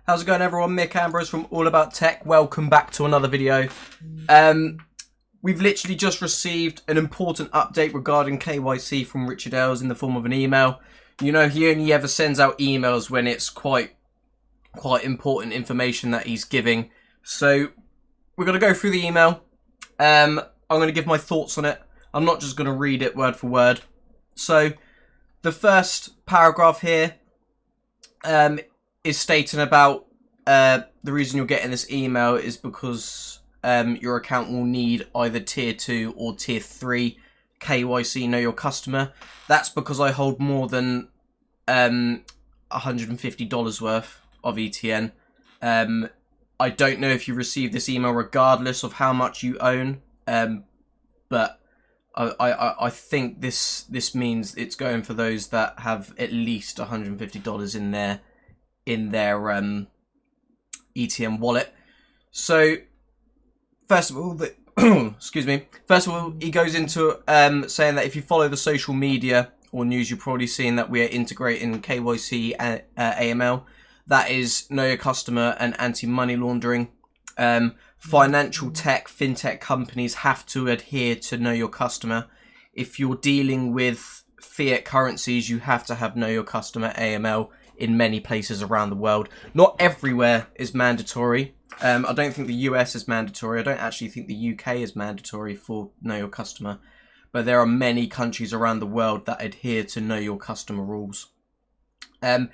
How's it going, everyone? Mick Ambrose from All About Tech. Welcome back to another video. We've literally just received an important update regarding KYC from Richard Ailes in the form of an email. You know, he only ever sends out emails when it's quite important information that he's giving. So we're going to go through the email. I'm going to give my thoughts on it. I'm not just going to read it word for word. So the first paragraph here is stating about the reason you're getting this email is because your account will need either tier 2 or tier 3 KYC, know your customer. That's because I hold more than $150 worth of ETN. I don't know if you received this email regardless of how much you own, but I think this means it's going for those that have at least $150 in their ETN wallet. So first of all, excuse me. First of all, he goes into saying that if you follow the social media or news, you've probably seen that we are integrating KYC and AML. That is know your customer and anti-money laundering. Financial tech, fintech companies have to adhere to know your customer. If you're dealing with fiat currencies, you have to have know your customer AML in many places around the world. Not everywhere is mandatory. I don't think the US is mandatory. I don't actually think the UK is mandatory for know your customer. But there are many countries around the world that adhere to know your customer rules. And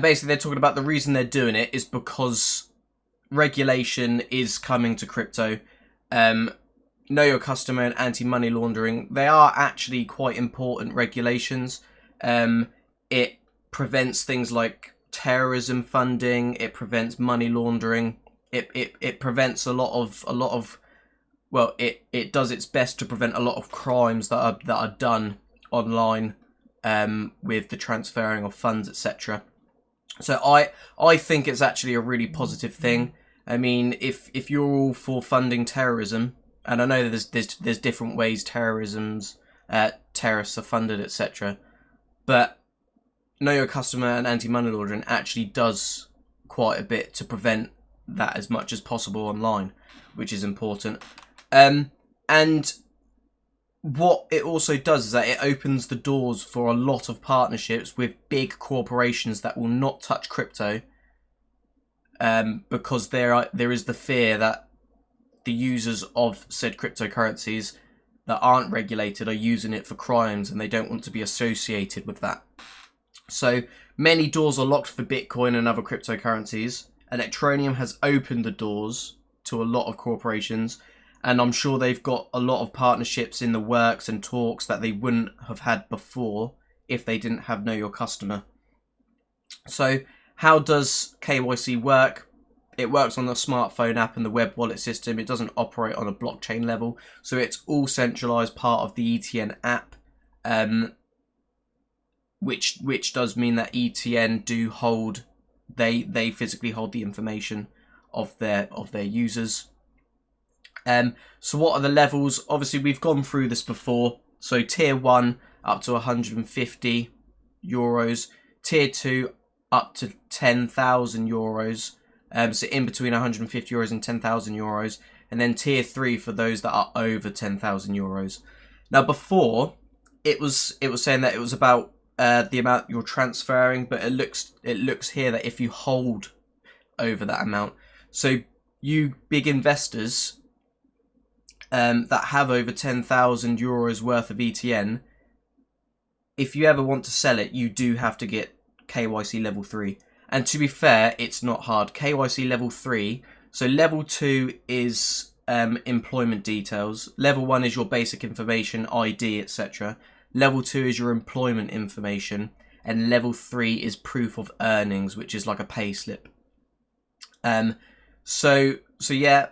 basically they're talking about the reason they're doing it is because regulation is coming to crypto. Know your customer and anti-money laundering, they are actually quite important regulations. It prevents things like terrorism funding, it prevents money laundering, it prevents a lot of well, it does its best to prevent a lot of crimes that are done online with the transferring of funds, etc. So I think it's actually a really positive thing. I mean, if you're all for funding terrorism, and I know that there's different ways terrorists are funded, etc. But know your customer and anti-money laundering actually does quite a bit to prevent that as much as possible online, which is important. And what it also does is that it opens the doors for a lot of partnerships with big corporations that will not touch crypto, because there is the fear that the users of said cryptocurrencies that aren't regulated are using it for crimes, and they don't want to be associated with that. So many doors are locked for Bitcoin and other cryptocurrencies. Electroneum has opened the doors to a lot of corporations, and I'm sure they've got a lot of partnerships in the works and talks that they wouldn't have had before if they didn't have know your customer. So how does KYC work? It works on the smartphone app and the web wallet system. It doesn't operate on a blockchain level, so it's all centralized part of the ETN app, which does mean that ETN do hold, they physically hold the information of their users. So what are the levels? Obviously we've gone through this before. So tier 1 up to 150 euros, tier 2 up to 10,000 euros. So in between 150 euros and 10,000 euros, and then tier 3 for those that are over 10,000 euros. Now before it was saying that it was about the amount you're transferring, but it looks here that if you hold over that amount, so you big investors that have over 10,000 euros worth of ETN, if you ever want to sell it, you do have to get KYC level 3. And to be fair, it's not hard. KYC level 3, so level 2 is employment details. Level 1 is your basic information, ID, etc. Level 2 is your employment information. And level 3 is proof of earnings, which is like a pay slip. So yeah,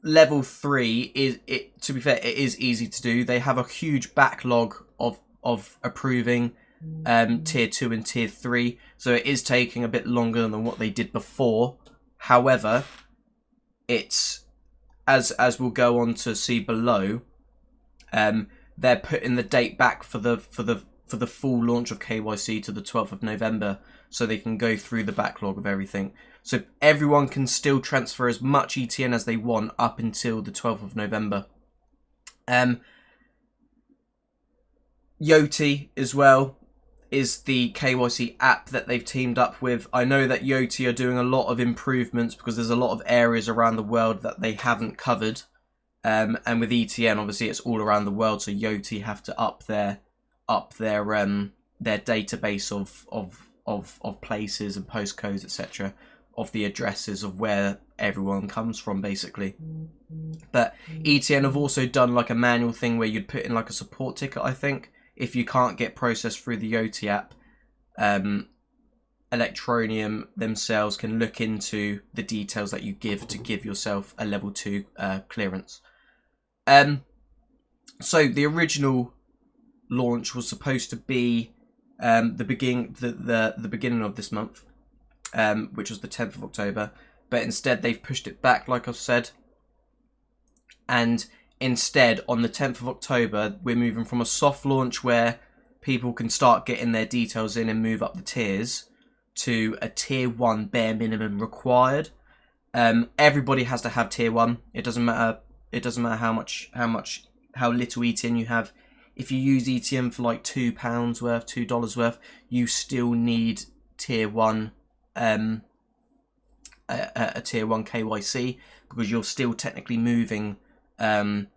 level 3 is, to be fair, it is easy to do. They have a huge backlog of approving tier 2 and tier 3, so it is taking a bit longer than what they did before. However, it's as we'll go on to see below, they're putting the date back for for the full launch of KYC to the 12th of November, so they can go through the backlog of everything. So everyone can still transfer as much ETN as they want up until the 12th of November. Yoti as well is the KYC app that they've teamed up with. I know that Yoti are doing a lot of improvements because there's a lot of areas around the world that they haven't covered. And with ETN, obviously, it's all around the world, so Yoti have to up their database of places and postcodes, etc., of the addresses of where everyone comes from, basically. But ETN have also done like a manual thing where you'd put in like a support ticket, I think, if you can't get processed through the Yoti app. Electroneum themselves can look into the details that you give to give yourself a level 2 clearance. So the original launch was supposed to be the beginning of this month, which was the 10th of October, but instead they've pushed it back, like I've said. And instead, on the 10th of October, we're moving from a soft launch where people can start getting their details in and move up the tiers to a tier 1 bare minimum required. Everybody has to have tier 1. It doesn't matter how little ETN you have. If you use ETN for like £2 worth, $2 worth, you still need tier 1 a tier 1 KYC, because you're still technically moving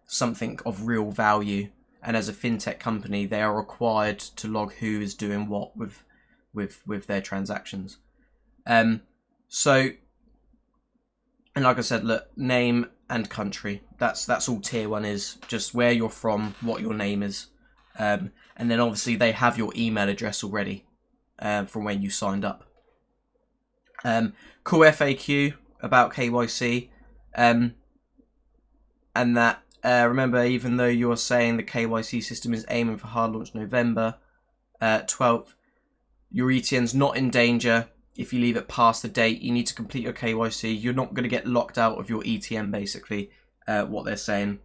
something of real value, and as a fintech company they are required to log who is doing what with their transactions. So, and like I said, look, name and country, that's all tier 1 is, just where you're from, what your name is, and then obviously they have your email address already from when you signed up. Cool FAQ about KYC, and that remember, even though you're saying the KYC system is aiming for hard launch November 12th, your ETN's not in danger. If you leave it past the date, you need to complete your KYC. You're not going to get locked out of your ETN, basically, what they're saying.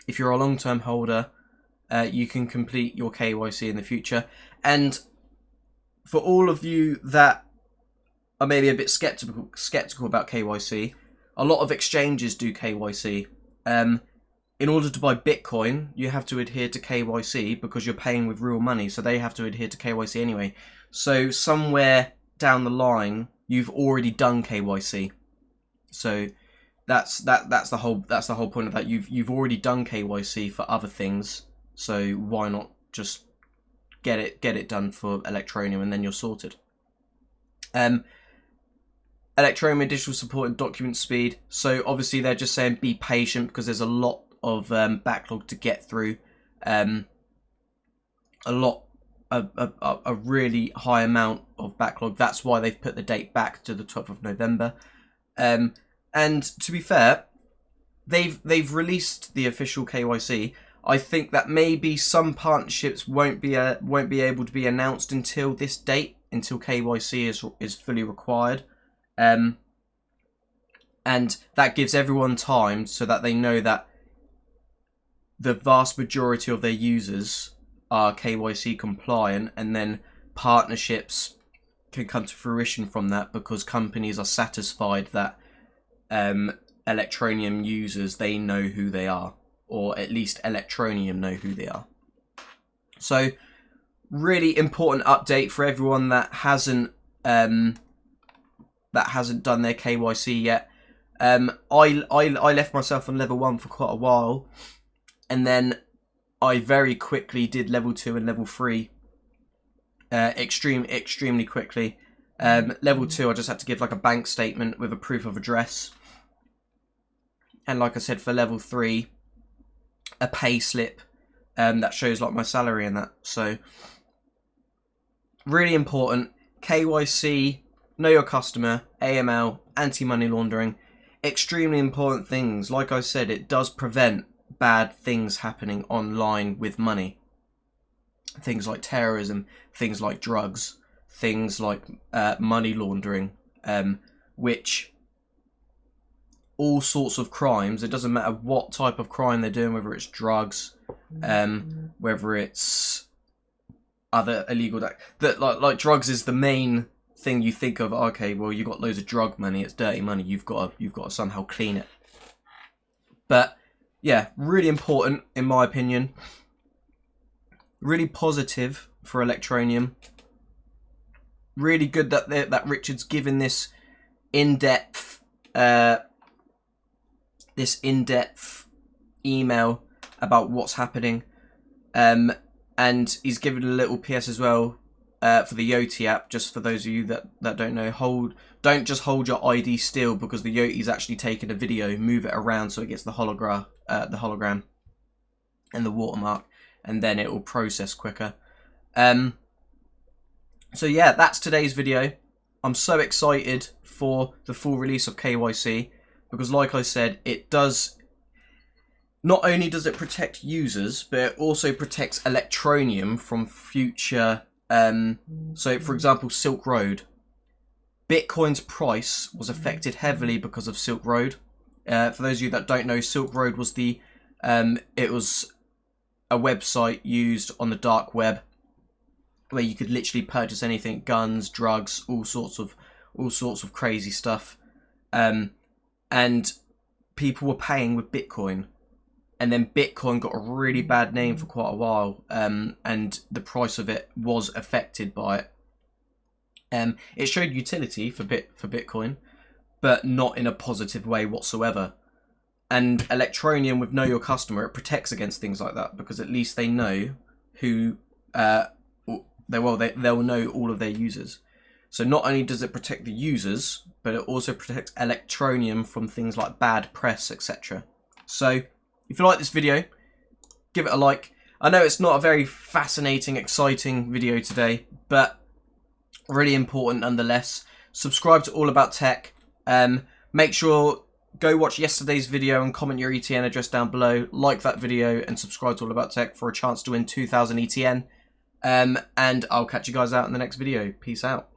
If you're a long-term holder, you can complete your KYC in the future. And for all of you that are maybe a bit skeptical about KYC, a lot of exchanges do KYC. In order to buy Bitcoin, you have to adhere to KYC because you're paying with real money, so they have to adhere to KYC anyway. So somewhere down the line, you've already done KYC. So that's the whole point of that. You've already done KYC for other things, so why not just get it done for Electroneum, and then you're sorted. Electroneum digital support and document speed. So obviously they're just saying be patient because there's a lot of backlog to get through. A really high amount of backlog. That's why they've put the date back to the 12th of November. And to be fair, they've released the official KYC. I think that maybe some partnerships won't be able to be announced until this date, until KYC is fully required. And that gives everyone time so that they know that the vast majority of their users are KYC compliant, and then partnerships can come to fruition from that because companies are satisfied that Electroneum users, they know who they are, or at least Electroneum know who they are. So really important update for everyone that hasn't done their KYC yet. I left myself on level 1 for quite a while, and then I very quickly did level 2 and level 3 extremely quickly. Level 2, I just had to give like a bank statement with a proof of address, and like I said, for level 3, a pay slip that shows like my salary and that. So really important. KYC, know your customer, AML, anti-money laundering, extremely important things. Like I said, it does prevent bad things happening online with money. Things like terrorism, things like drugs, things like money laundering, which all sorts of crimes, it doesn't matter what type of crime they're doing, whether it's drugs, whether it's other illegal that like drugs is the main thing you think of. Okay, well, you got loads of drug money, it's dirty money, you've got to somehow clean it. But yeah, really important in my opinion. Really positive for Electroneum. Really good that Richard's given this in-depth email about what's happening, and he's given a little PS as well for the Yoti app. Just for those of you that don't know, don't just hold your ID still, because the Yoti's actually taken a video, move it around so it gets the hologram and the watermark, and then it will process quicker. So yeah, that's today's video. I'm so excited for the full release of KYC, because like I said, it does, not only does it protect users, but it also protects Electroneum from future, so for example, Silk Road. Bitcoin's price was affected heavily because of Silk Road. For those of you that don't know, Silk Road was it was a website used on the dark web where you could literally purchase anything, guns, drugs, all sorts of crazy stuff, and people were paying with Bitcoin, and then Bitcoin got a really bad name for quite a while, and the price of it was affected by it. It showed utility for Bitcoin, but not in a positive way whatsoever. And Electroneum, with Know Your Customer, it protects against things like that, because at least they know who they'll know all of their users. So not only does it protect the users, but it also protects Electroneum from things like bad press, etc. So if you like this video, give it a like. I know it's not a very fascinating, exciting video today, but really important nonetheless. Subscribe to All About Tech. Make sure, go watch yesterday's video and comment your ETN address down below. Like that video and subscribe to All About Tech for a chance to win 2,000 ETN. And I'll catch you guys out in the next video. Peace out.